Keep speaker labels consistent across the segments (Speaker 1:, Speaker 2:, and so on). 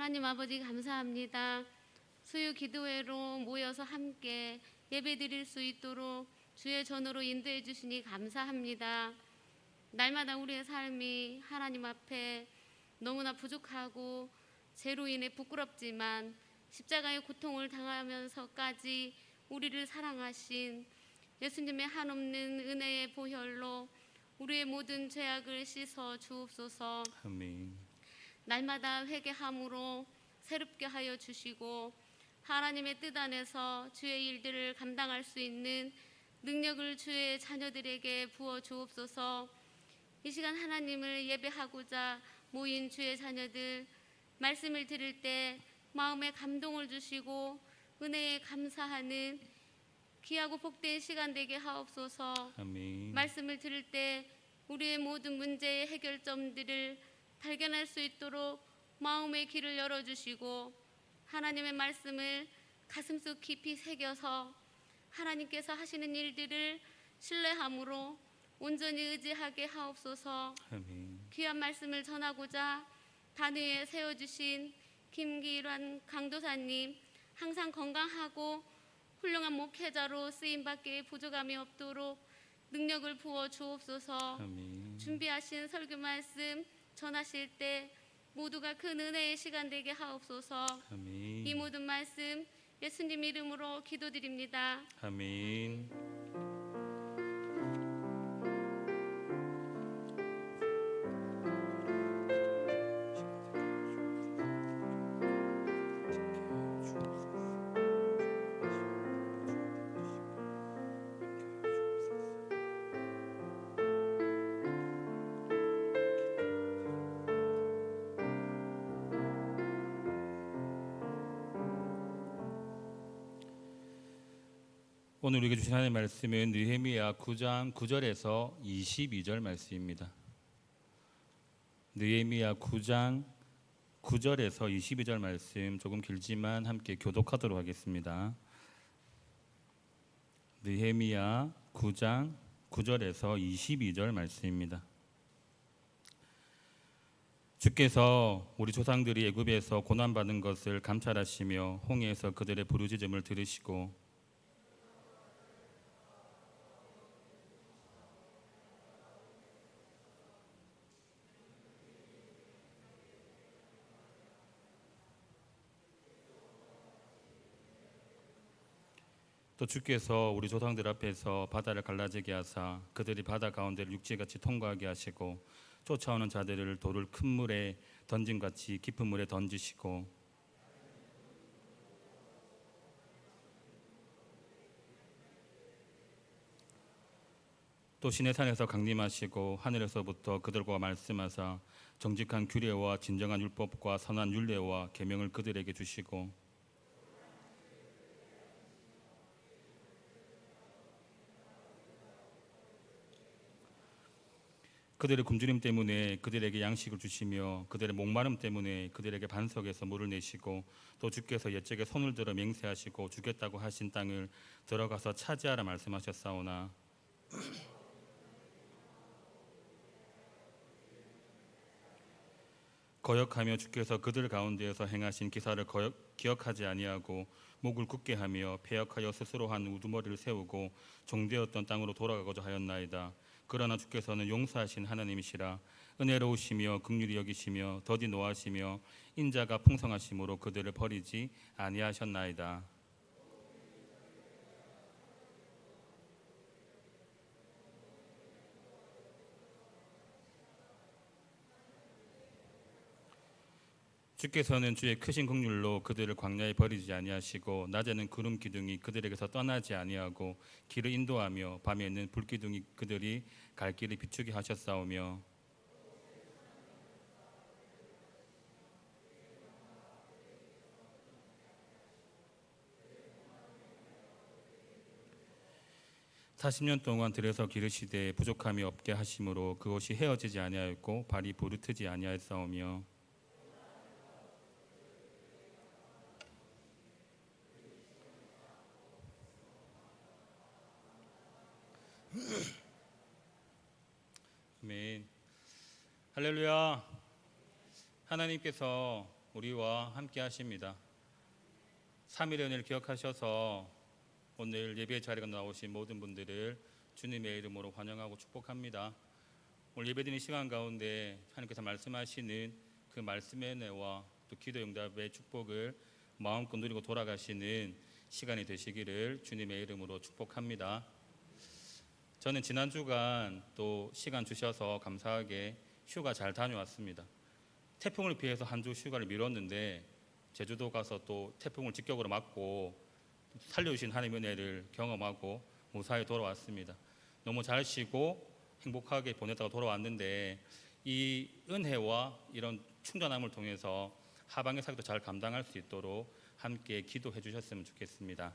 Speaker 1: 하나님 아버지 감사합니다. 수요 기도회로 모여서 함께 예배드릴 수 있도록 주의 전으로 인도해 주시니 감사합니다. 날마다 우리의 삶이 하나님 앞에 너무나 부족하고 죄로 인해 부끄럽지만 십자가의 고통을 당하면서까지 우리를 사랑하신 예수님의 한없는 은혜의 보혈로 우리의 모든 죄악을 씻어 주옵소서.
Speaker 2: 아멘.
Speaker 1: 날마다 회개함으로 새롭게 하여 주시고 하나님의 뜻 안에서 주의 일들을 감당할 수 있는 능력을 주의 자녀들에게 부어 주옵소서. 이 시간 하나님을 예배하고자 모인 주의 자녀들, 말씀을 들을 때 마음에 감동을 주시고 은혜에 감사하는 귀하고 복된 시간 되게 하옵소서.
Speaker 2: 아멘.
Speaker 1: 말씀을 들을 때 우리의 모든 문제의 해결점들을 발견할 수 있도록 마음의 길을 열어주시고 하나님의 말씀을 가슴속 깊이 새겨서 하나님께서 하시는 일들을 신뢰함으로 온전히 의지하게 하옵소서.
Speaker 2: 아멘.
Speaker 1: 귀한 말씀을 전하고자 단위에 세워주신 김기란 강도사님, 항상 건강하고 훌륭한 목회자로 쓰임받기에 부족함이 없도록 능력을 부어 주옵소서.
Speaker 2: 아멘.
Speaker 1: 준비하신 설교 말씀 전하실 때 모두가 큰 은혜의 시간 되게 하옵소서.
Speaker 2: 아멘.
Speaker 1: 이 모든 말씀 예수님 이름으로 기도드립니다.
Speaker 2: 아멘. 오늘 우리에게 주신 하나님의 말씀은 느헤미야 9장 9절에서 22절 말씀입니다. 느헤미야 9장 9절에서 22절 말씀 조금 길지만 함께 교독하도록 하겠습니다. 느헤미야 9장 9절에서 22절 말씀입니다. 주께서 우리 조상들이 애굽에서 고난받은 것을 감찰하시며 홍해에서 그들의 부르짖음을 들으시고 또 주께서 우리 조상들 앞에서 바다를 갈라지게 하사 그들이 바다 가운데를 육지같이 통과하게 하시고 쫓아오는 자들을 돌을 큰 물에 던짐같이 깊은 물에 던지시고 또 시내산에서 강림하시고 하늘에서부터 그들과 말씀하사 정직한 규례와 진정한 율법과 선한 율례와 계명을 그들에게 주시고 그들의 굶주림 때문에 그들에게 양식을 주시며 그들의 목마름 때문에 그들에게 반석에서 물을 내시고 또 주께서 옛적에 손을 들어 맹세하시고 주겠다고 하신 땅을 들어가서 차지하라 말씀하셨사오나 거역하며 주께서 그들 가운데에서 행하신 기사를 기억하지 아니하고 목을 굳게 하며 패역하여 스스로 한 우두머리를 세우고 종되었던 땅으로 돌아가고자 하였나이다. 그러나 주께서는 용서하신 하나님이시라 은혜로우시며 긍휼히 여기시며 더디 노하시며 인자가 풍성하심으로 그들을 버리지 아니하셨나이다. 주께서는 주의 크신 긍휼로 그들을 광야에 버리지 아니하시고 낮에는 구름 기둥이 그들에게서 떠나지 아니하고 길을 인도하며 밤에는 불 기둥이 그들이 갈 길을 비추게 하셨사오며 사십 년 동안 들에서 기르시되 부족함이 없게 하심으로 그것이 헤어지지 아니하였고 발이 부르트지 아니하였사오며 아멘. 할렐루야. 하나님께서 우리와 함께 하십니다. 3일의 은혜를 기억하셔서 오늘 예배 자리에 나오신 모든 분들을 주님의 이름으로 환영하고 축복합니다. 오늘 예배드리는 시간 가운데 하나님께서 말씀하시는 그 말씀의 은혜와 또 기도 응답의 축복을 마음껏 누리고 돌아가시는 시간이 되시기를 주님의 이름으로 축복합니다. 저는 지난 주간 또 시간 주셔서 감사하게 휴가 잘 다녀왔습니다. 태풍을 피해서 한 주 휴가를 미뤘는데 제주도 가서 또 태풍을 직격으로 맞고 살려주신 하나님의 은혜를 경험하고 무사히 돌아왔습니다. 너무 잘 쉬고 행복하게 보냈다가 돌아왔는데 이 은혜와 이런 충전함을 통해서 하방의 사역도 잘 감당할 수 있도록 함께 기도해 주셨으면 좋겠습니다.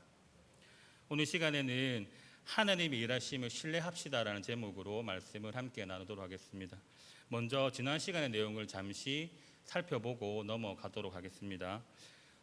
Speaker 2: 오늘 시간에는 하나님의 일하심을 신뢰합시다라는 제목으로 말씀을 함께 나누도록 하겠습니다. 먼저 지난 시간의 내용을 잠시 살펴보고 넘어가도록 하겠습니다.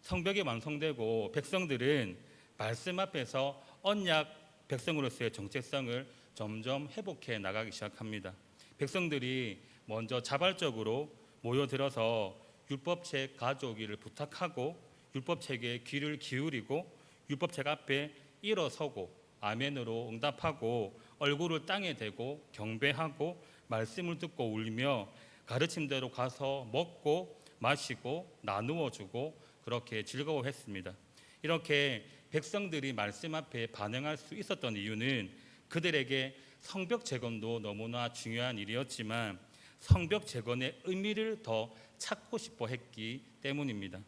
Speaker 2: 성벽이 완성되고 백성들은 말씀 앞에서 언약 백성으로서의 정체성을 점점 회복해 나가기 시작합니다. 백성들이 먼저 자발적으로 모여들어서 율법책 가져오기를 부탁하고 율법책에 귀를 기울이고 율법책 앞에 일어서고 아멘으로 응답하고 얼굴을 땅에 대고 경배하고 말씀을 듣고 울며 가르침대로 가서 먹고 마시고 나누어 주고 그렇게 즐거워했습니다. 이렇게 백성들이 말씀 앞에 반응할 수 있었던 이유는 그들에게 성벽 재건도 너무나 중요한 일이었지만 성벽 재건의 의미를 더 찾고 싶어 했기 때문입니다.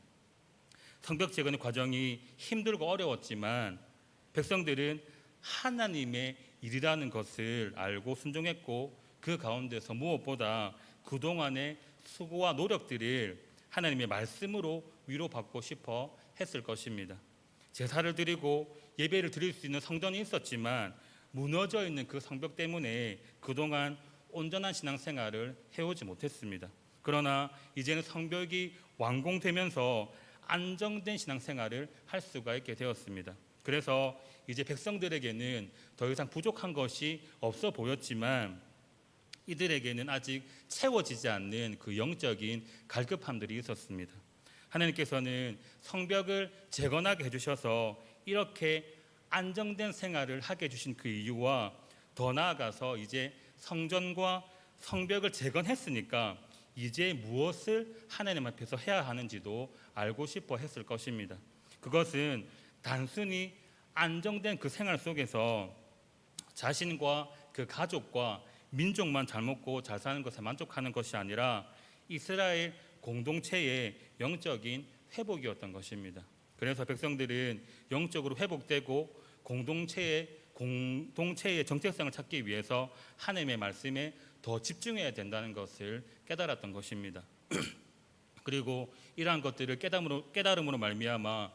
Speaker 2: 성벽 재건의 과정이 힘들고 어려웠지만 백성들은 하나님의 일이라는 것을 알고 순종했고 그 가운데서 무엇보다 그동안의 수고와 노력들을 하나님의 말씀으로 위로받고 싶어 했을 것입니다. 제사를 드리고 예배를 드릴 수 있는 성전이 있었지만 무너져 있는 그 성벽 때문에 그동안 온전한 신앙생활을 해오지 못했습니다. 그러나 이제는 성벽이 완공되면서 안정된 신앙생활을 할 수가 있게 되었습니다. 그래서 이제 백성들에게는 더 이상 부족한 것이 없어 보였지만 이들에게는 아직 채워지지 않는 그 영적인 갈급함들이 있었습니다. 하나님께서는 성벽을 재건하게 해주셔서 이렇게 안정된 생활을 하게 해주신 그 이유와 더 나아가서 이제 성전과 성벽을 재건했으니까 이제 무엇을 하나님 앞에서 해야 하는지도 알고 싶어 했을 것입니다. 그것은 단순히 안정된 그 생활 속에서 자신과 그 가족과 민족만 잘 먹고 잘 사는 것에 만족하는 것이 아니라 이스라엘 공동체의 영적인 회복이었던 것입니다. 그래서 백성들은 영적으로 회복되고 공동체의 정체성을 찾기 위해서 하나님의 말씀에 더 집중해야 된다는 것을 깨달았던 것입니다. 그리고 이러한 것들을 깨달음으로 말미암아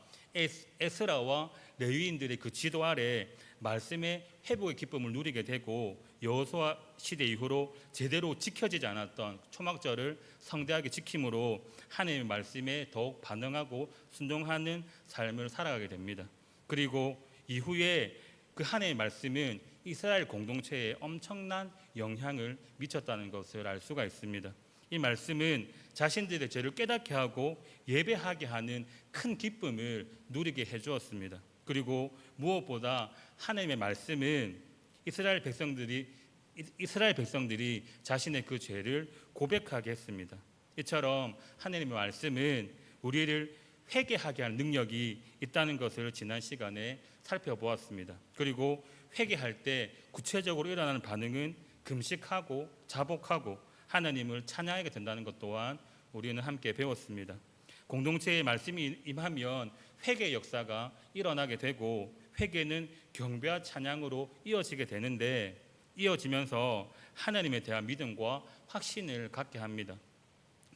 Speaker 2: 에스라와 레위인들의 그 지도 아래 말씀의 회복의 기쁨을 누리게 되고 여호수아 시대 이후로 제대로 지켜지지 않았던 초막절을 성대하게 지킴으로 하나님의 말씀에 더욱 반응하고 순종하는 삶을 살아가게 됩니다. 그리고 이후에 그 하나님의 말씀은 이스라엘 공동체에 엄청난 영향을 미쳤다는 것을 알 수가 있습니다. 이 말씀은 자신들의 죄를 깨닫게 하고 예배하게 하는 큰 기쁨을 누리게 해주었습니다. 그리고 무엇보다 하나님의 말씀은 이스라엘 백성들이 자신의 그 죄를 고백하게 했습니다. 이처럼 하나님의 말씀은 우리를 회개하게 할 능력이 있다는 것을 지난 시간에 살펴보았습니다. 그리고 회개할 때 구체적으로 일어나는 반응은 금식하고 자복하고 하나님을 찬양하게 된다는 것 또한 우리는 함께 배웠습니다. 공동체의 말씀이 임하면 회개의 역사가 일어나게 되고 회개는 경배와 찬양으로 이어지게 되는데 이어지면서 하나님에 대한 믿음과 확신을 갖게 합니다.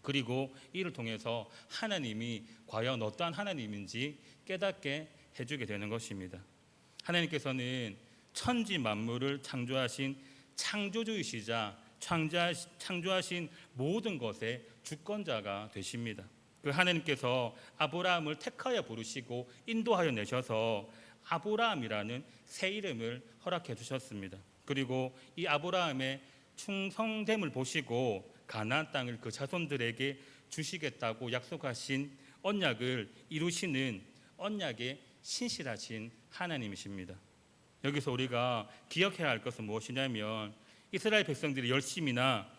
Speaker 2: 그리고 이를 통해서 하나님이 과연 어떠한 하나님인지 깨닫게 해주게 되는 것입니다. 하나님께서는 천지 만물을 창조하신 창조주이시자 창조하신 모든 것의 주권자가 되십니다. 그 하나님께서 아브라함을 택하여 부르시고 인도하여 내셔서 아브라함이라는 새 이름을 허락해 주셨습니다. 그리고 이 아브라함의 충성됨을 보시고 가나안 땅을 그 자손들에게 주시겠다고 약속하신 언약을 이루시는 언약의 신실하신 하나님이십니다. 여기서 우리가 기억해야 할 것은 무엇이냐면 이스라엘 백성들이 열심히나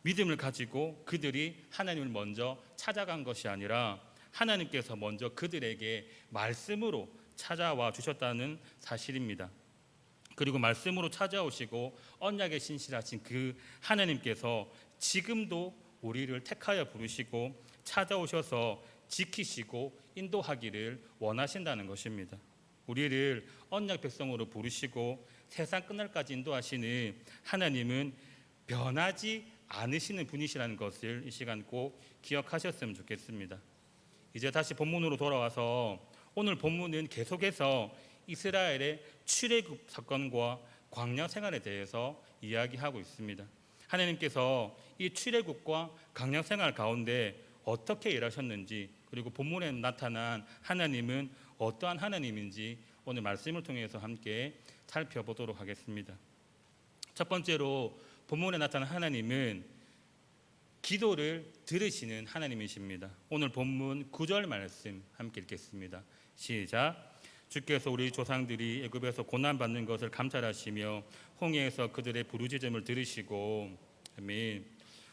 Speaker 2: 믿음을 가지고 그들이 하나님을 먼저 찾아간 것이 아니라 하나님께서 먼저 그들에게 말씀으로 찾아와 주셨다는 사실입니다. 그리고 말씀으로 찾아오시고 언약에 신실하신 그 하나님께서 지금도 우리를 택하여 부르시고 찾아오셔서 지키시고 인도하기를 원하신다는 것입니다. 우리를 언약 백성으로 부르시고 세상 끝날까지 인도하시는 하나님은 변하지 않으시는 분이시라는 것을 이 시간 꼭 기억하셨으면 좋겠습니다. 이제 다시 본문으로 돌아와서 오늘 본문은 계속해서 이스라엘의 출애굽 사건과 광야 생활에 대해서 이야기하고 있습니다. 하나님께서 이 출애굽과 광야 생활 가운데 어떻게 일하셨는지, 그리고 본문에 나타난 하나님은 어떠한 하나님인지 오늘 말씀을 통해서 함께 살펴보도록 하겠습니다. 첫 번째로 본문에 나타난 하나님은 기도를 들으시는 하나님이십니다. 오늘 본문 9절 말씀 함께 읽겠습니다. 시작. 주께서 우리 조상들이 애굽에서 고난받는 것을 감찰하시며 홍해에서 그들의 부르짖음을 들으시고. 아멘.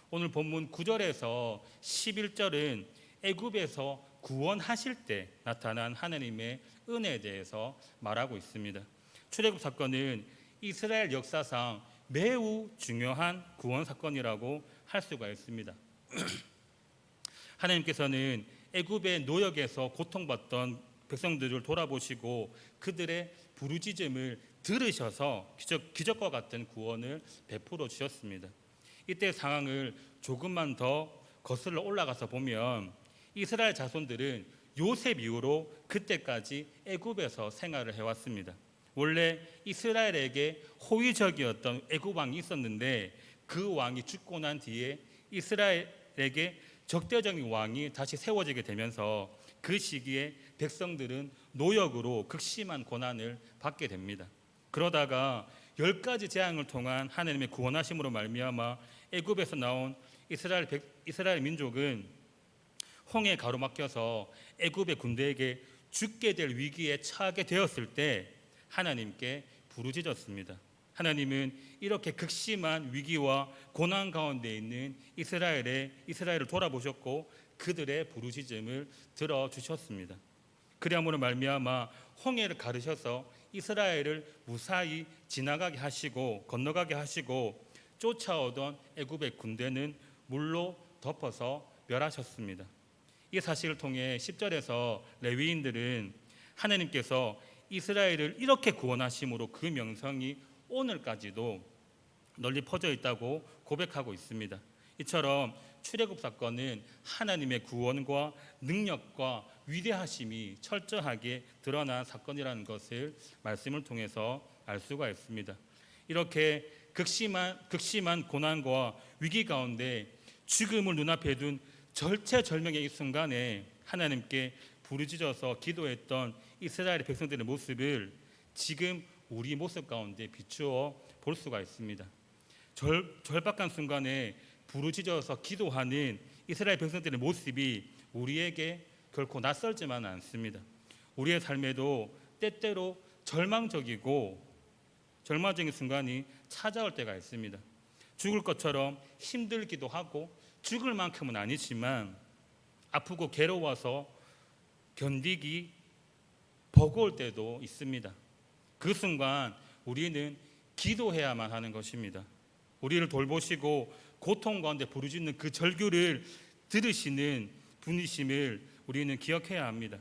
Speaker 2: 오늘 본문 9절에서 11절은 애굽에서 구원하실 때 나타난 하나님의 은혜에 대해서 말하고 있습니다. 출애굽 사건은 이스라엘 역사상 매우 중요한 구원 사건이라고 할 수가 있습니다. 하나님께서는 애굽의 노역에서 고통받던 백성들을 돌아보시고 그들의 부르짖음을 들으셔서 기적과 같은 구원을 베풀어 주셨습니다. 이때 상황을 조금만 더 거슬러 올라가서 보면 이스라엘 자손들은 요셉 이후로 그때까지 애굽에서 생활을 해왔습니다. 원래 이스라엘에게 호위적이었던 애굽 왕이 있었는데 그 왕이 죽고 난 뒤에 이스라엘에게 적대적인 왕이 다시 세워지게 되면서 그 시기에 백성들은 노역으로 극심한 고난을 받게 됩니다. 그러다가 10가지 재앙을 통한 하나님의 구원하심으로 말미암아 애굽에서 나온 이스라엘 민족은 홍해에 가로막혀서 애굽의 군대에게 죽게 될 위기에 처하게 되었을 때 하나님께 부르짖었습니다. 하나님은 이렇게 극심한 위기와 고난 가운데 있는 이스라엘을 돌아보셨고 그들의 부르짖음을 들어주셨습니다. 그리함으로 말미암아 홍해를 가르셔서 이스라엘을 무사히 지나가게 하시고 건너가게 하시고 쫓아오던 애굽의 군대는 물로 덮어서 멸하셨습니다. 이 사실을 통해 10절에서 레위인들은 하나님께서 이스라엘을 이렇게 구원하심으로 그 명성이 오늘까지도 널리 퍼져 있다고 고백하고 있습니다. 이처럼 출애굽 사건은 하나님의 구원과 능력과 위대하심이 철저하게 드러난 사건이라는 것을 말씀을 통해서 알 수가 있습니다. 이렇게 극심한 고난과 위기 가운데 죽음을 눈앞에 둔 절체절명의 이 순간에 하나님께 부르짖어서 기도했던 이스라엘 백성들의 모습을 지금 우리 모습 가운데 비추어 볼 수가 있습니다. 절박한 순간에 부르짖어서 기도하는 이스라엘 백성들의 모습이 우리에게 결코 낯설지만 않습니다. 우리의 삶에도 때때로 절망적인 순간이 찾아올 때가 있습니다. 죽을 것처럼 힘들기도 하고 죽을 만큼은 아니지만 아프고 괴로워서 견디기 버거울 때도 있습니다. 그 순간 우리는 기도해야만 하는 것입니다. 우리를 돌보시고 고통 가운데 부르짖는 그 절규를 들으시는 분이심을 우리는 기억해야 합니다.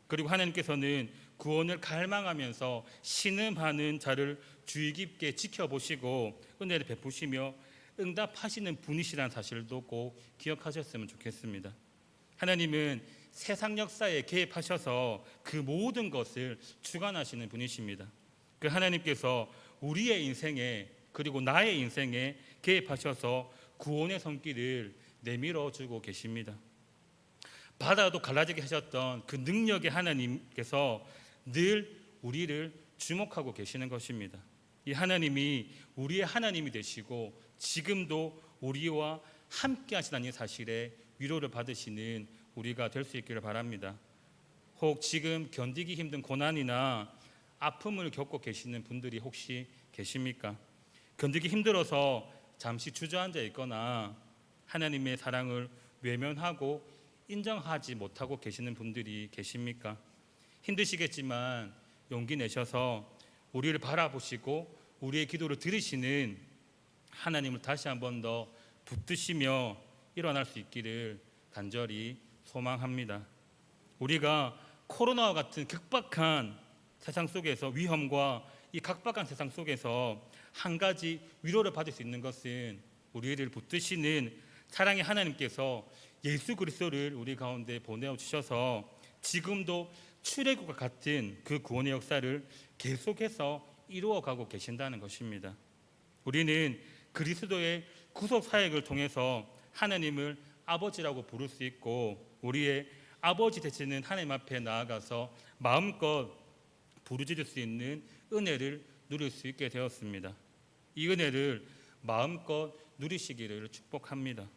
Speaker 2: 그리고 하나님께서는 구원을 갈망하면서 신음하는 자를 주의 깊게 지켜보시고 은혜를 베푸시며 응답하시는 분이시라는 사실도 꼭 기억하셨으면 좋겠습니다. 하나님은 세상 역사에 개입하셔서 그 모든 것을 주관하시는 분이십니다. 그 하나님께서 우리의 인생에 그리고 나의 인생에 개입하셔서 구원의 손길을 내밀어 주고 계십니다. 바다도 갈라지게 하셨던 그 능력의 하나님께서 늘 우리를 주목하고 계시는 것입니다. 이 하나님이 우리의 하나님이 되시고 지금도 우리와 함께 하시다는 이 사실에 위로를 받으시는 우리가 될 수 있기를 바랍니다. 혹 지금 견디기 힘든 고난이나 아픔을 겪고 계시는 분들이 혹시 계십니까? 견디기 힘들어서 잠시 주저앉아 있거나 하나님의 사랑을 외면하고 인정하지 못하고 계시는 분들이 계십니까? 힘드시겠지만 용기 내셔서 우리를 바라보시고 우리의 기도를 들으시는 하나님을 다시 한 번 더 붙드시며 일어날 수 있기를 간절히 소망합니다. 우리가 코로나와 같은 극박한 세상 속에서 위험과 이 각박한 세상 속에서 한 가지 위로를 받을 수 있는 것은 우리를 붙드시는 사랑의 하나님께서 예수 그리스도를 우리 가운데 보내어 주셔서 지금도 출애굽과 같은 그 구원의 역사를 계속해서 이루어가고 계신다는 것입니다. 우리는 그리스도의 구속 사역을 통해서 하나님을 아버지라고 부를 수 있고 우리의 아버지 되시는 하나님 앞에 나아가서 마음껏 부르짖을 수 있는 은혜를 누릴 수 있게 되었습니다. 이 은혜를 마음껏 누리시기를 축복합니다.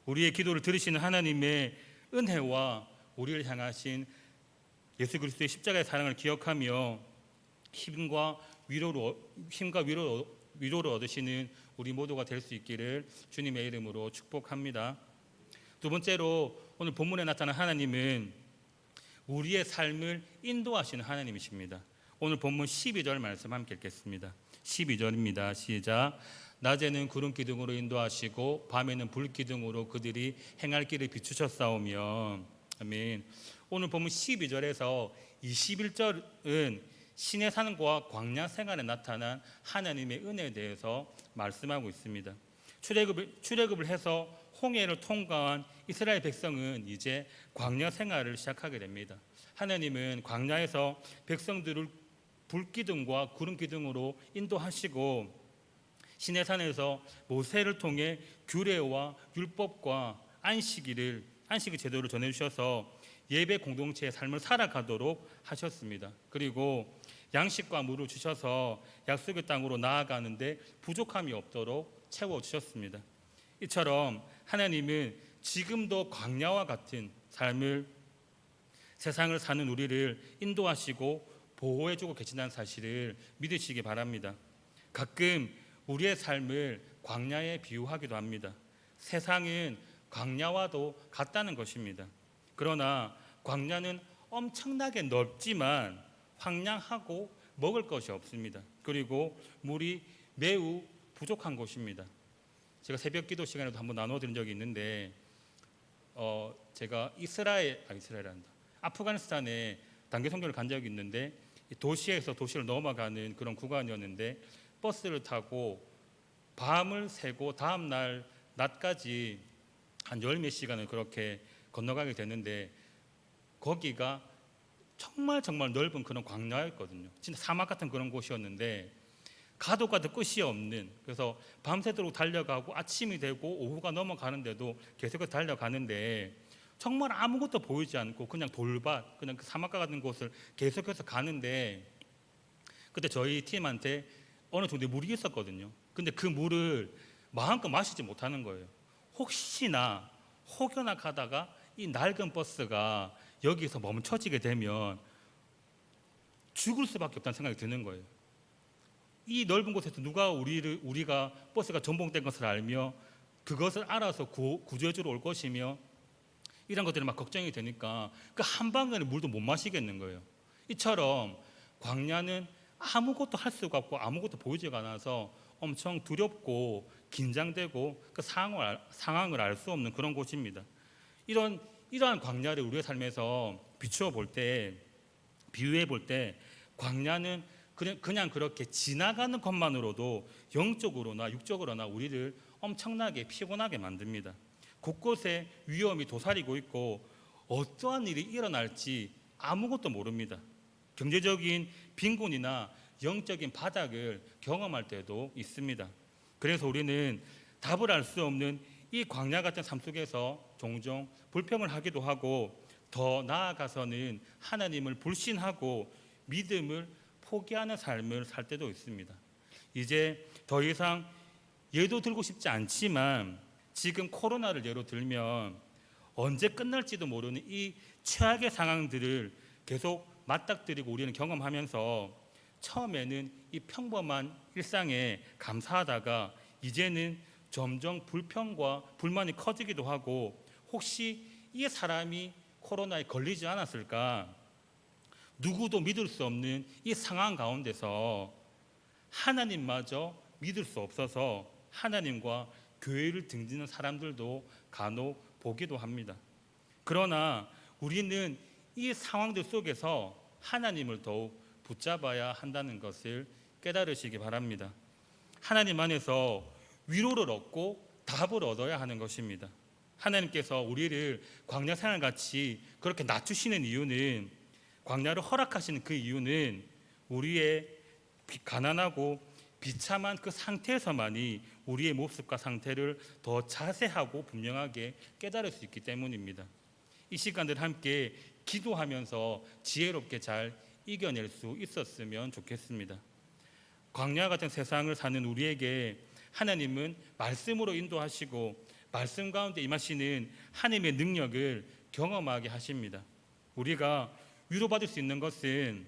Speaker 2: 우리의 기도를 들으시는 하나님의 은혜와 우리를 향하신 예수 그리스도의 십자가의 사랑을 기억하며 힘과 위로를 얻으시는 우리 모두가 될 수 있기를 주님의 이름으로 축복합니다. 두 번째로 오늘 본문에 나타난 하나님은 우리의 삶을 인도하시는 하나님이십니다. 오늘 본문 12절 말씀 함께 읽겠습니다. 12절입니다. 시작. 낮에는 구름 기둥으로 인도하시고 밤에는 불 기둥으로 그들이 행할 길을 비추셨사오며. 아멘. 오늘 본문 12절에서 21절은 신의 산과 광야 생활에 나타난 하나님의 은혜에 대해서 말씀하고 있습니다. 출애굽을 해서 홍해를 통과한 이스라엘 백성은 이제 광야 생활을 시작하게 됩니다. 하나님은 광야에서 백성들을 불기둥과 구름기둥으로 인도하시고 시내 산에서 모세를 통해 규례와 율법과 안식일 제도를 전해주셔서 예배 공동체의 삶을 살아가도록 하셨습니다. 그리고 양식과 물을 주셔서 약속의 땅으로 나아가는데 부족함이 없도록 채워주셨습니다. 이처럼 하나님은 지금도 광야와 같은 삶을 세상을 사는 우리를 인도하시고 보호해주고 계신다는 사실을 믿으시기 바랍니다. 가끔 우리의 삶을 광야에 비유하기도 합니다. 세상은 광야와도 같다는 것입니다. 그러나 광야는 엄청나게 넓지만 황량하고 먹을 것이 없습니다. 그리고 물이 매우 부족한 곳입니다. 제가 새벽 기도 시간에도 한번 나눠드린 적이 있는데 제가 아프가니스탄에 단기 선교를 간 적이 있는데 도시에서 도시를 넘어가는 그런 구간이었는데 버스를 타고 밤을 새고 다음 날 낮까지 한 열 몇 시간을 그렇게 건너가게 되는데 거기가 정말 넓은 그런 광야였거든요. 진짜 사막 같은 그런 곳이었는데 가도 끝이 없는, 그래서 밤새도록 달려가고 아침이 되고 오후가 넘어가는데도 계속해서 달려가는데 정말 아무것도 보이지 않고 그냥 돌밭, 그냥 그 사막과 같은 곳을 계속해서 가는데 그때 저희 팀한테 어느 정도 물이 있었거든요. 근데 그 물을 마음껏 마시지 못하는 거예요. 혹시나 혹여나 가다가 이 낡은 버스가 여기서 멈춰지게 되면 죽을 수밖에 없다는 생각이 드는 거예요. 이 넓은 곳에서 누가 우리가 버스가 전복된 것을 알며 그것을 알아서 구조해주러 올 것이며 이런 것들이 막 걱정이 되니까 그 한 방울의 물도 못 마시겠는 거예요. 이처럼 광야는 아무것도 할 수가 없고 아무것도 보이지가 않아서 엄청 두렵고 긴장되고 그 상황을 알 수 없는 그런 곳입니다. 이러한 광야를 우리의 삶에서 비추어 볼 때, 비유해 볼 때 광야는 그냥 그렇게 지나가는 것만으로도 영적으로나 육적으로나 우리를 엄청나게 피곤하게 만듭니다. 곳곳에 위험이 도사리고 있고 어떠한 일이 일어날지 아무것도 모릅니다. 경제적인 빈곤이나 영적인 바닥을 경험할 때도 있습니다. 그래서 우리는 답을 알 수 없는 이 광야 같은 삶 속에서 종종 불평을 하기도 하고 더 나아가서는 하나님을 불신하고 믿음을 포기하는 삶을 살 때도 있습니다. 이제 더 이상 예도 들고 싶지 않지만 지금 코로나를 예로 들면 언제 끝날지도 모르는 이 최악의 상황들을 계속 맞닥뜨리고 우리는 경험하면서 처음에는 이 평범한 일상에 감사하다가 이제는 점점 불평과 불만이 커지기도 하고, 혹시 이 사람이 코로나에 걸리지 않았을까? 누구도 믿을 수 없는 이 상황 가운데서 하나님마저 믿을 수 없어서 하나님과 교회를 등지는 사람들도 간혹 보기도 합니다. 그러나 우리는 이 상황들 속에서 하나님을 더욱 붙잡아야 한다는 것을 깨달으시기 바랍니다. 하나님 안에서 위로를 얻고 답을 얻어야 하는 것입니다. 하나님께서 우리를 광야 생활 같이 그렇게 낮추시는 이유는, 광야를 허락하시는 그 이유는 우리의 가난하고 비참한 그 상태에서만이 우리의 모습과 상태를 더 자세하고 분명하게 깨달을 수 있기 때문입니다. 이 시간들 함께 기도하면서 지혜롭게 잘 이겨낼 수 있었으면 좋겠습니다. 광야 같은 세상을 사는 우리에게 하나님은 말씀으로 인도하시고 말씀 가운데 임하시는 하나님의 능력을 경험하게 하십니다. 우리가 위로받을 수 있는 것은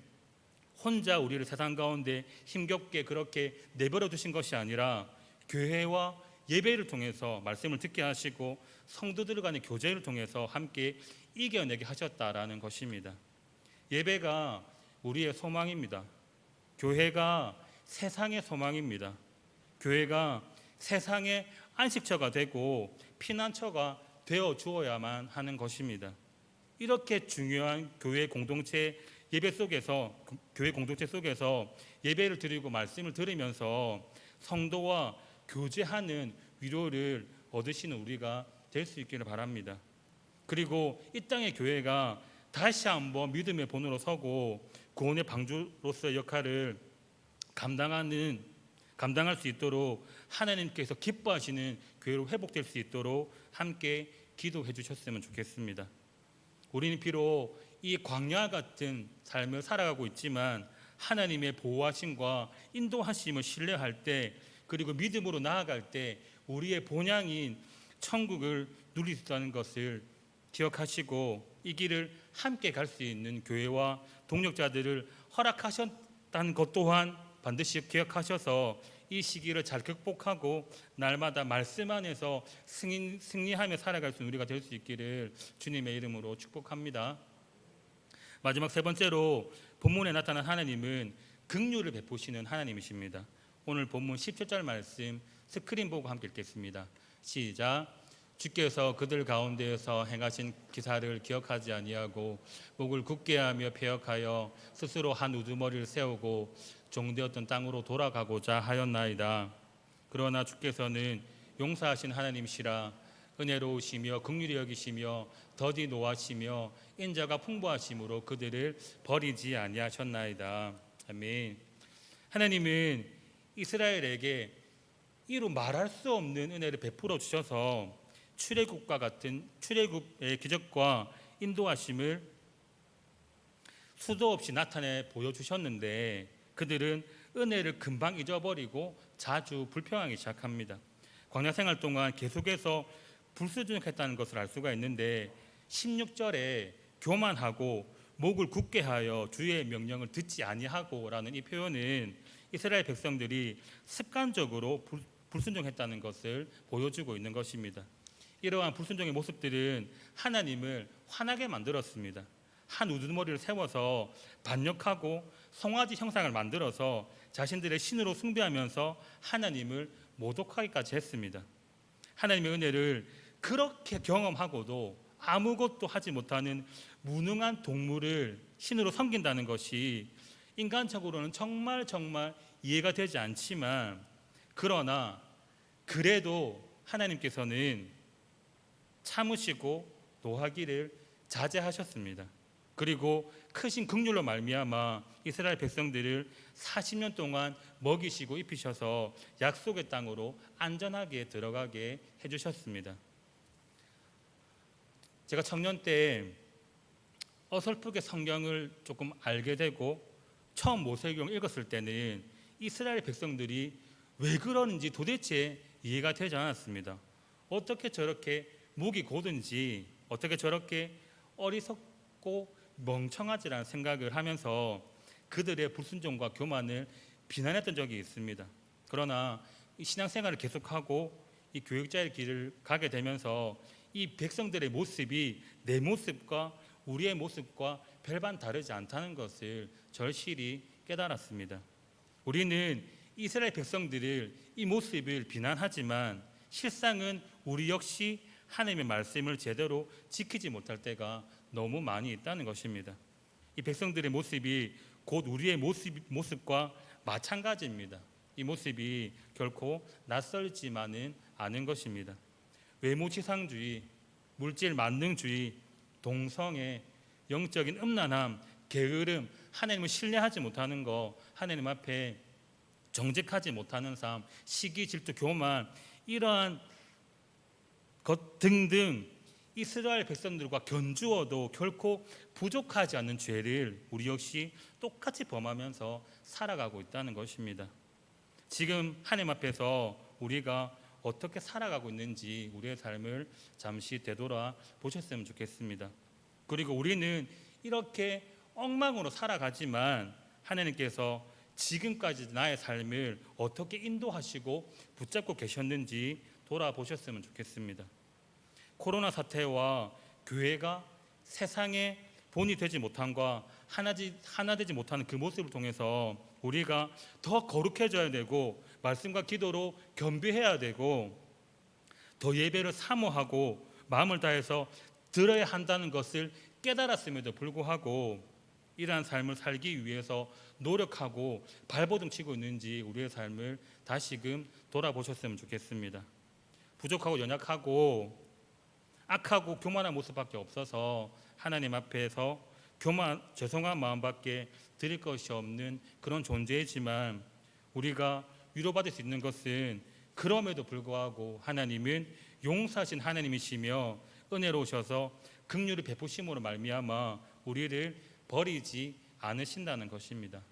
Speaker 2: 혼자 우리를 세상 가운데 힘겹게 그렇게 내버려 두신 것이 아니라 교회와 예배를 통해서 말씀을 듣게 하시고 성도들 간의 교제를 통해서 함께 이겨내게 하셨다라는 것입니다. 예배가 우리의 소망입니다. 교회가 세상의 소망입니다. 교회가 세상의 안식처가 되고 피난처가 되어 주어야만 하는 것입니다. 이렇게 중요한 교회 공동체 예배 속에서, 교회 공동체 속에서 예배를 드리고 말씀을 들으면서 성도와 교제하는 위로를 얻으시는 우리가 될 수 있기를 바랍니다. 그리고 이 땅의 교회가 다시 한번 믿음의 본으로 서고 구원의 방주로서의 역할을 감당할 수 있도록 하나님께서 기뻐하시는 교회로 회복될 수 있도록 함께 기도해 주셨으면 좋겠습니다. 우리는 비록 이 광야 같은 삶을 살아가고 있지만 하나님의 보호하심과 인도하심을 신뢰할 때, 그리고 믿음으로 나아갈 때 우리의 본향인 천국을 누릴 수 있다는 것을 기억하시고 이 길을 함께 갈 수 있는 교회와 동력자들을 허락하셨다는 것 또한 반드시 기억하셔서 이 시기를 잘 극복하고 날마다 말씀 안에서 승리하며 살아갈 수 있는 우리가 될 수 있기를 주님의 이름으로 축복합니다. 마지막 세 번째로 본문에 나타난 하나님은 긍휼을 베푸시는 하나님이십니다. 오늘 본문 17절 말씀 스크린 보고 함께 읽겠습니다. 시작. 주께서 그들 가운데에서 행하신 기사를 기억하지 아니하고 목을 굳게 하며 패역하여 스스로 한 우두머리를 세우고 종되었던 땅으로 돌아가고자 하였나이다. 그러나 주께서는 용서하신 하나님이시라 은혜로우시며 긍휼히 여기시며 더디 노하시며 인자가 풍부하심으로 그들을 버리지 아니하셨나이다. 아멘. 하나님은 이스라엘에게 이루 말할 수 없는 은혜를 베풀어 주셔서 출애굽과 같은 출애굽의 기적과 인도하심을 수도 없이 나타내 보여주셨는데 그들은 은혜를 금방 잊어버리고 자주 불평하기 시작합니다. 광야 생활 동안 계속해서 불순종했다는 것을 알 수가 있는데 16절에 교만하고 목을 굳게 하여 주의 명령을 듣지 아니하고 라는 이 표현은 이스라엘 백성들이 습관적으로 불순종했다는 것을 보여주고 있는 것입니다. 이러한 불순종의 모습들은 하나님을 화나게 만들었습니다. 한 우두머리를 세워서 반역하고 송아지 형상을 만들어서 자신들의 신으로 숭배하면서 하나님을 모독하기까지 했습니다. 하나님의 은혜를 그렇게 경험하고도 아무것도 하지 못하는 무능한 동물을 신으로 섬긴다는 것이 인간적으로는 정말 이해가 되지 않지만, 그러나 그래도 하나님께서는 참으시고 노하기를 자제하셨습니다. 그리고 크신 긍휼로 말미암아 이스라엘 백성들을 40년 동안 먹이시고 입히셔서 약속의 땅으로 안전하게 들어가게 해주셨습니다. 제가 청년 때 어설프게 성경을 조금 알게 되고 처음 모세기를 읽었을 때는 이스라엘 백성들이 왜 그러는지 도대체 이해가 되지 않았습니다. 어떻게 저렇게 목이 고든지 어떻게 저렇게 어리석고 멍청하지라는 생각을 하면서 그들의 불순종과 교만을 비난했던 적이 있습니다. 그러나 이 신앙생활을 계속하고 이 교육자의 길을 가게 되면서 이 백성들의 모습이 내 모습과 우리의 모습과 별반 다르지 않다는 것을 절실히 깨달았습니다. 우리는 이스라엘 백성들을 이 모습을 비난하지만 실상은 우리 역시 하나님의 말씀을 제대로 지키지 못할 때가 너무 많이 있다는 것입니다. 이 백성들의 모습이 곧 우리의 모습과 마찬가지입니다. 이 모습이 결코 낯설지만은 않은 것입니다. 외모지상주의, 물질 만능주의, 동성애, 영적인 음란함, 게으름, 하나님을 신뢰하지 못하는 것, 하나님 앞에 정직하지 못하는 삶, 시기, 질투, 교만, 이러한 것 등등 이스라엘 백성들과 견주어도 결코 부족하지 않는 죄를 우리 역시 똑같이 범하면서 살아가고 있다는 것입니다. 지금 하나님 앞에서 우리가 어떻게 살아가고 있는지 우리의 삶을 잠시 되돌아 보셨으면 좋겠습니다. 그리고 우리는 이렇게 엉망으로 살아가지만 하나님께서 지금까지 나의 삶을 어떻게 인도하시고 붙잡고 계셨는지 돌아보셨으면 좋겠습니다. 코로나 사태와 교회가 세상의 본이 되지 못함과 하나 되지 못하는 그 모습을 통해서 우리가 더 거룩해져야 되고 말씀과 기도로 겸비해야 되고 더 예배를 사모하고 마음을 다해서 들어야 한다는 것을 깨달았음에도 불구하고 이러한 삶을 살기 위해서 노력하고 발버둥 치고 있는지 우리의 삶을 다시금 돌아보셨으면 좋겠습니다. 부족하고 연약하고 악하고 교만한 모습밖에 없어서 하나님 앞에서 죄송한 마음밖에 드릴 것이 없는 그런 존재이지만 우리가 위로받을 수 있는 것은 그럼에도 불구하고 하나님은 용서하신 하나님이시며 은혜로우셔서 긍휼을 베푸심으로 말미암아 우리를 버리지 않으신다는 것입니다.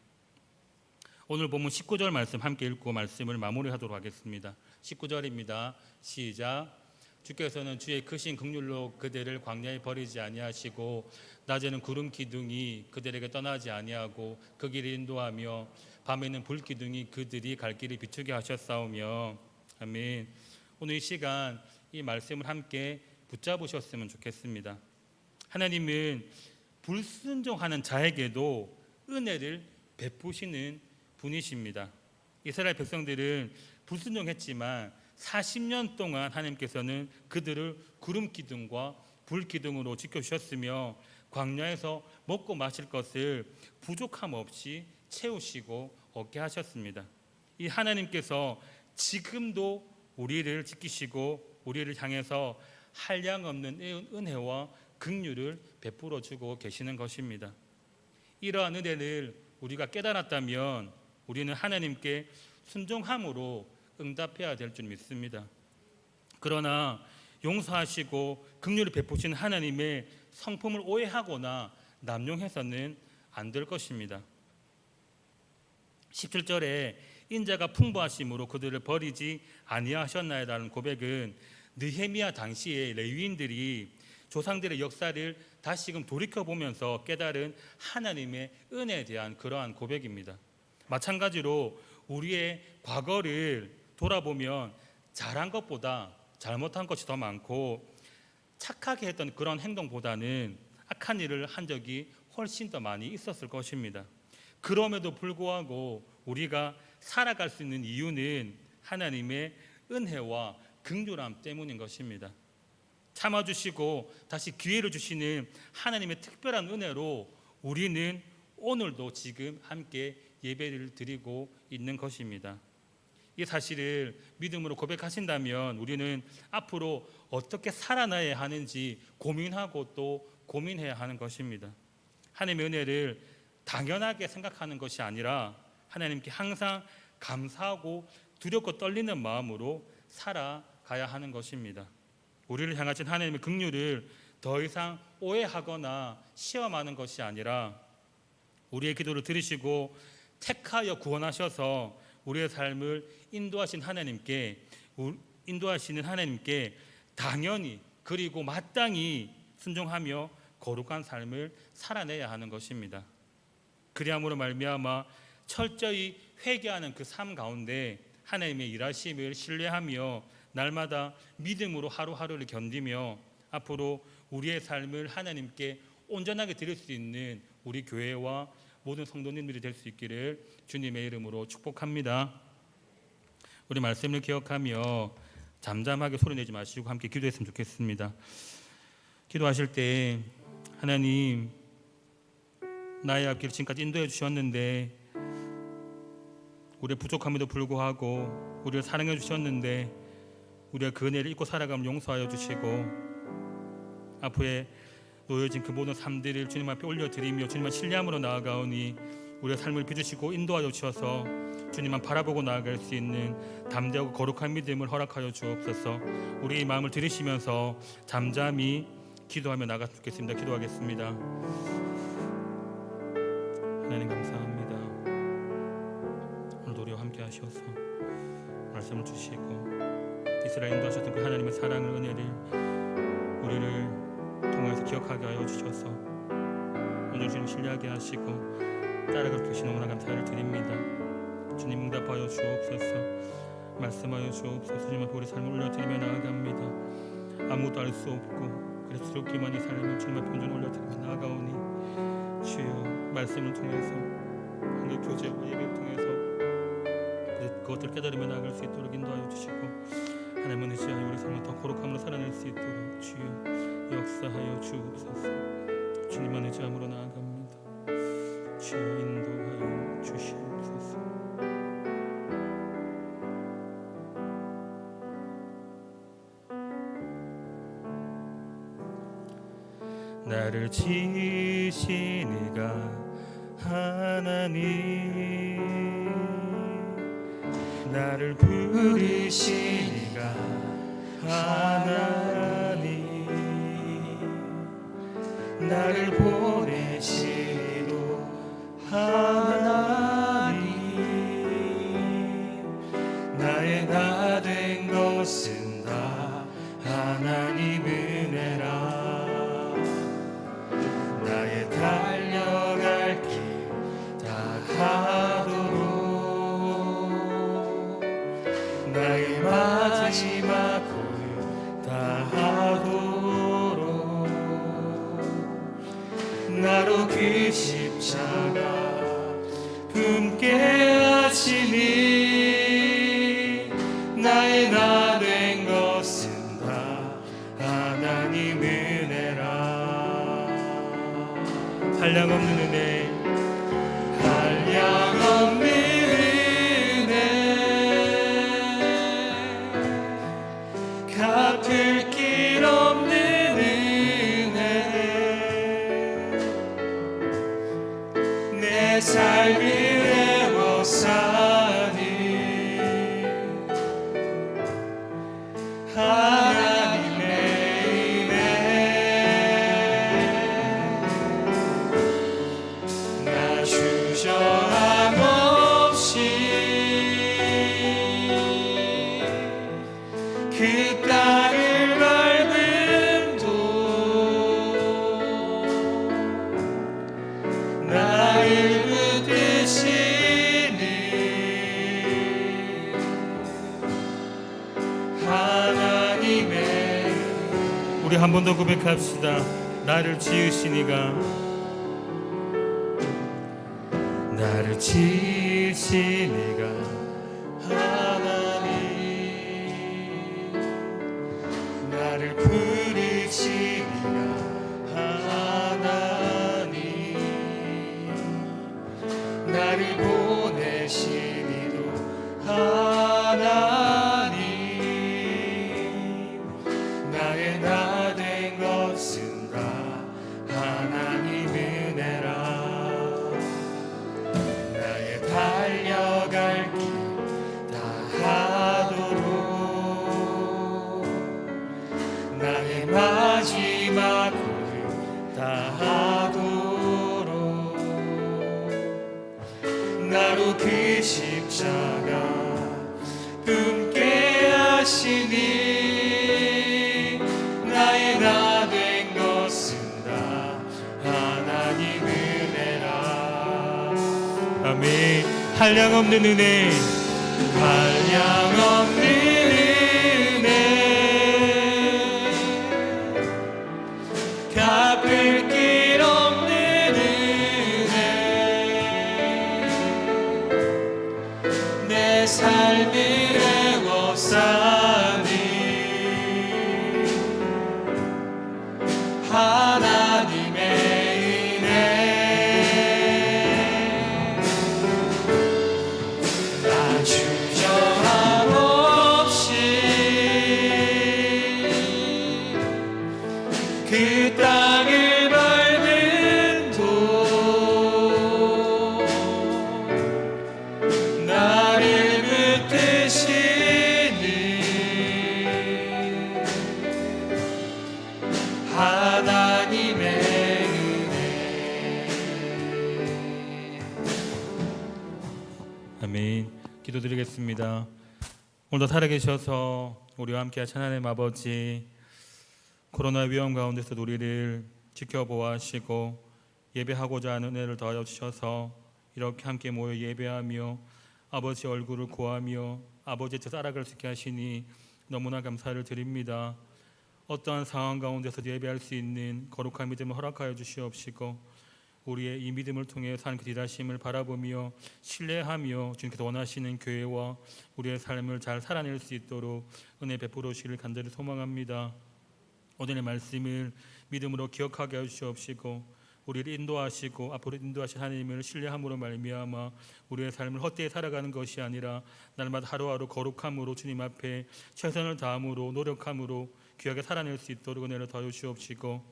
Speaker 2: 오늘 본문 19절 말씀 함께 읽고 말씀을 마무리하도록 하겠습니다. 19절입니다. 시작. 주께서는 주의 크신 긍휼로 그들을 광야에 버리지 아니하시고 낮에는 구름 기둥이 그들에게 떠나지 아니하고 그 길을 인도하며 밤에는 불 기둥이 그들이 갈 길을 비추게 하셨사오며. 아멘. 오늘 이 시간 이 말씀을 함께 붙잡으셨으면 좋겠습니다. 하나님은 불순종하는 자에게도 은혜를 베푸시는 분이십니다. 이스라엘 백성들은 불순종했지만 40년 동안 하나님께서는 그들을 구름 기둥과 불 기둥으로 지켜주셨으며 광야에서 먹고 마실 것을 부족함 없이 채우시고 얻게 하셨습니다. 이 하나님께서 지금도 우리를 지키시고 우리를 향해서 한량없는 은혜와 긍휼을 베풀어 주고 계시는 것입니다. 이러한 은혜를 우리가 깨달았다면 우리는 하나님께 순종함으로 응답해야 될 줄 믿습니다. 그러나 용서하시고 긍휼을 베푸신 하나님의 성품을 오해하거나 남용해서는 안 될 것입니다. 17절에 인자가 풍부하심으로 그들을 버리지 아니하셨나이다라는 고백은 느헤미야 당시에 레위인들이 조상들의 역사를 다시금 돌이켜보면서 깨달은 하나님의 은혜에 대한 그러한 고백입니다. 마찬가지로 우리의 과거를 돌아보면 잘한 것보다 잘못한 것이 더 많고 착하게 했던 그런 행동보다는 악한 일을 한 적이 훨씬 더 많이 있었을 것입니다. 그럼에도 불구하고 우리가 살아갈 수 있는 이유는 하나님의 은혜와 긍휼함 때문인 것입니다. 참아주시고 다시 기회를 주시는 하나님의 특별한 은혜로 우리는 오늘도 지금 함께 예배를 드리고 있는 것입니다. 이 사실을 믿음으로 고백하신다면 우리는 앞으로 어떻게 살아나야 하는지 고민하고 또 고민해야 하는 것입니다. 하나님의 은혜를 당연하게 생각하는 것이 아니라 하나님께 항상 감사하고 두렵고 떨리는 마음으로 살아가야 하는 것입니다. 우리를 향하신 하나님의 긍휼을 더 이상 오해하거나 시험하는 것이 아니라 우리의 기도를 들으시고 택하여 구원하셔서 우리의 삶을 인도하시는 하나님께 당연히 그리고 마땅히 순종하며 거룩한 삶을 살아내야 하는 것입니다. 그리함으로 말미암아 철저히 회개하는 그 삶 가운데 하나님의 일하심을 신뢰하며 날마다 믿음으로 하루하루를 견디며 앞으로 우리의 삶을 하나님께 온전하게 드릴 수 있는 우리 교회와 모든 성도님들이 될 수 있기를 주님의 이름으로 축복합니다. 우리 말씀을 기억하며 잠잠하게 소리내지 마시고 함께 기도했으면 좋겠습니다. 기도하실 때 하나님, 나의 앞길 지금까지 인도해 주셨는데 우리의 부족함에도 불구하고 우리를 사랑해 주셨는데 우리가 그 은혜를 잊고 살아가면 용서하여 주시고 앞에 놓여진 그 모든 삶들을 주님 앞에 올려드리며 주님만 신뢰함으로 나아가오니 우리의 삶을 빚으시고 인도하여 주셔서 주님만 바라보고 나아갈 수 있는 담대하고 거룩한 믿음을 허락하여 주옵소서. 우리의 마음을 들으시면서 잠잠히 기도하며 나갔으면 좋겠습니다. 기도하겠습니다. 하나님 감사합니다. 오늘도 우리와 함께 하셔서 말씀을 주시고 이스라엘 인도하셨던 그 하나님의 사랑을 은혜를 우리를 통해서 기억하게 하여 주셔서 오늘 주님 신뢰하게 하시고 따라갈 수 계신 너무나 감사를 드립니다. 주님 응답하여 주옵소서. 말씀하여 주옵소서. 주님 앞에 우리 삶을 올려드리며 나아갑니다. 아무것도 알 수 없고 그래서 두렵기만이 삶을 주님 앞에 온전히 올려드리며 나아가오니 주여 말씀을 통해서 한글 교제와 예배를 통해서 그것들을 깨달으며 나아갈 수 있도록 인도하여 주시고 하나님은 의지하여 우리 삶을 더 거룩함으로 살아낼 수 있도록 주여 역사하여 주옵소서. 주님만 의지함으로 나아갑니다. 주여 인도하여 주시옵소서. 나를 지으신 이가 하나님, 나를 부르신 이가 하나님, 나를 보내신 이도 하나님, 나의 나 된 것은 다 하나님 은혜라. 나의 달려갈 길 다 가도록 나의 마지막 고유 다 하도록 나로 그 십자가 품게 하시니 나의 나 된 것은 다 하나님 은혜라. 한량없는 은혜, 한량없는 은혜, 갚을 길 없는 은혜, 내 삶을 애워 사니 하나님의 은혜, 나 주저함 없이 그 땅을 밟음도 나를 붙드시니 하나님의. 우리 한 번 더 고백합시다. 나를 지으신 이가, 나를 지으신 이가 하나님, 나를 부르신 이가 하나님, 나를 보내신 이도 하나님, 나의 나 된 것은 다 하나님 은혜라. 나의 달려갈 길 다 가도록 나의 마지막 고유 다 하도록 나로 그 십자가 품게 하시니 나의 나 된 것 아멘. 한량없는 은혜, 한량없는 은혜, 갚을 길 없는 은혜, 내 삶을 애워싸니 하나님의 은혜, 나 주저함 없이 그 땅을 밟은도 나를 붙드시는 하나님의 은혜. 아멘. 기도드리겠습니다. 오늘도 살아계셔서 우리와 함께 하신 하나님 아버지, 코로나 위험 가운데서 우리를 지켜보아하시고 예배하고자 하는 은혜를 더하여 주셔서 이렇게 함께 모여 예배하며 아버지 얼굴을 구하며 아버지의 뜻 따라갈 수 있게 하시니 너무나 감사를 드립니다. 어떠한 상황 가운데서도 예배할 수 있는 거룩한 믿음을 허락하여 주시옵시고 우리의 이 믿음을 통해 산 그 뒤다심을 바라보며 신뢰하며 주님께서 원하시는 교회와 우리의 삶을 잘 살아낼 수 있도록 은혜 베풀어 주시기를 간절히 소망합니다. 오늘의 말씀을 믿음으로 기억하게 해주시옵시고 우리를 인도하시고 앞으로 인도하신 하나님을 신뢰함으로 말미암아 우리의 삶을 헛되이 살아가는 것이 아니라 날마다 하루하루 거룩함으로 주님 앞에 최선을 다함으로 노력함으로 귀하게 살아낼 수 있도록 은혜를 더해 주시옵시고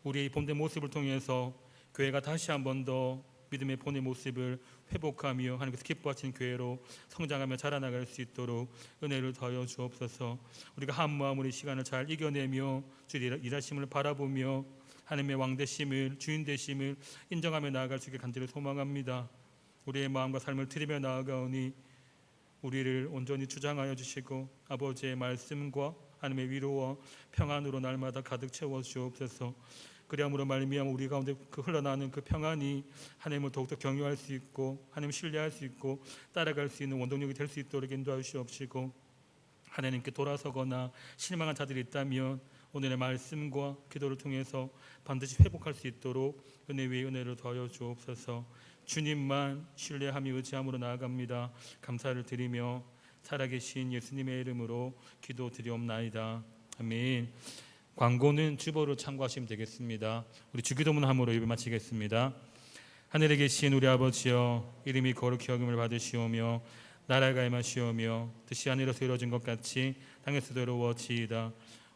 Speaker 2: 우리의 본된 모습을 통해서 교회가 다시 한 번 더 믿음의 본의 모습을 회복하며 하나님께서 기뻐하시는 교회로 성장하며 자라나갈 수 있도록 은혜를 더하여 주옵소서. 우리가 한 마음으로 이 시간을 잘 이겨내며 주의 일하심을 바라보며 하나님의 왕 되심을 주인 되심을 인정하며 나아갈 수 있게 간절히 소망합니다. 우리의 마음과 삶을 드리며 나아가오니 우리를 온전히 주장하여 주시고 아버지의 말씀과 하나님의 위로와 평안으로 날마다 가득 채워 주옵소서. 그리함으로 말미암아 우리 가운데 그 흘러나오는 그 평안이 하나님을 더욱더 경유할 수 있고 하나님을 신뢰할 수 있고 따라갈 수 있는 원동력이 될 수 있도록 인도하여 주옵시고 하나님께 돌아서거나 실망한 자들이 있다면 오늘의 말씀과 기도를 통해서 반드시 회복할 수 있도록 은혜 위에 은혜를 더하여 주옵소서. 주님만 신뢰하며 의지함으로 나아갑니다. 감사를 드리며 살아계신 예수님의 이름으로 기도드리옵나이다. 아멘. 광고는 주보를 참고하시면 되겠습니다. 우리 주기도문 함으로 예배 마치겠습니다. 하늘에 계신 우리 아버지여, 이름이 거룩히 여김을 받으시오며 나라가 임하시오며 뜻이 하늘에서 이루어진 것 같이 땅에서도 이루어지이다.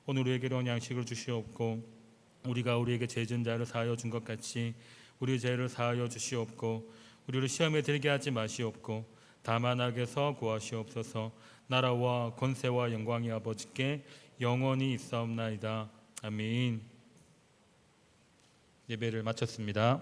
Speaker 2: 오늘 우리에게 온 양식을 주시옵고 우리가 우리에게 죄 지은 자를 사하여 준 것 같이 우리 죄를 사하여 주시옵고 우리를 시험에 들게 하지 마시옵고 다만 악에서 구하시옵소서. 나라와 권세와 영광이 아버지께 영원히 있사옵나이다. 아멘. 예배를 마쳤습니다.